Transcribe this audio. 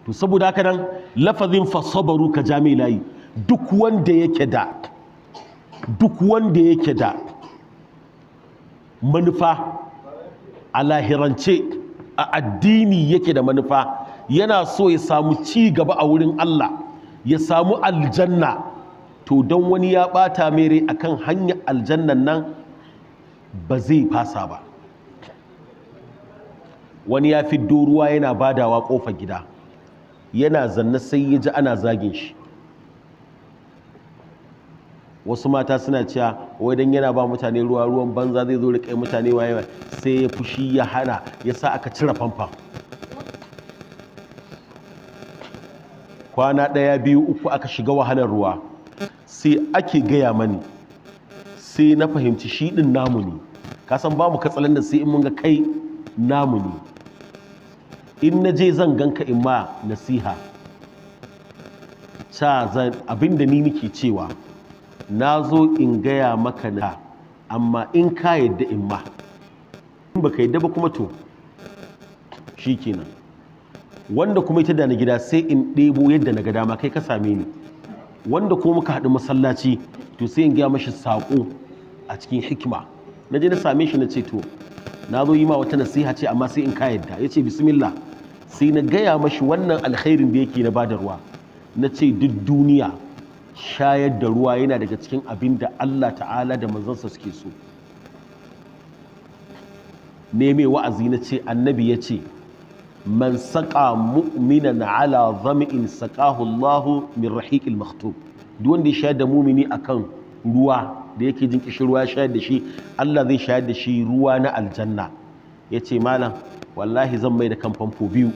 to saboda haka nan lafazin fasabaru ka jami layi duk wanda yake da manufa a lahirance a addini yake da manufa yana so ya samu ci gaba a wurin Allah ya samu aljanna to don wani ya bata mere akan hanyar aljannan nan ba zai fasa ba. Wani ya fiddo ruwa yana badawa kofar gida yana zanne sai ya ji ana zagin shi. Wasu mata suna cewa wai dan yana ba mutane ruwan banza zai zo riƙe mutane waye sai ya fushi ya hana ya sa aka cire famfam. Kwana ɗaya biyu uku aka shiga wahalar ruwa sai ake gaya mani sai na fahimci shi ɗin namu ne. Kasan ba mu katsalan da sai in mun ga kai namu ne. In na je zan ganka in ma nasiha abinda ni nake cewa na zo in gaya maka na amma in ka yadda in ma in baka yadda ba kuma to shi kenan. Wanda kuma ita da na gida sai in ɗebo yadda na ga dama kai ka same ni. Wanda kuma muka haɗu masallaci to sai in gaya mashi saƙo a cikin hikima. Na je na same shi na ce to na zo yi ma wata nasiha ce amma sai in ka yadda. Ya ce bismillah. Sai na gaya mashi wannan alkhairin da yake na badarwa. Na ce duk duniya shayar da ruwa yana daga cikin abin da Allah ta'ala da manzansa suke so. Ne mai wa'azi na ce annabi ya ce man saƙa mu'minan ala zami'in saƙahu Allahu min rahiqil maktum. Duk wanda ya shayar da mumini akan ruwa da yake jin kishirwa ya shayar da shi Allah zai shayar da shi ruwa na aljanna. Ya ce malam wallahi zan mai da kan famfo biyu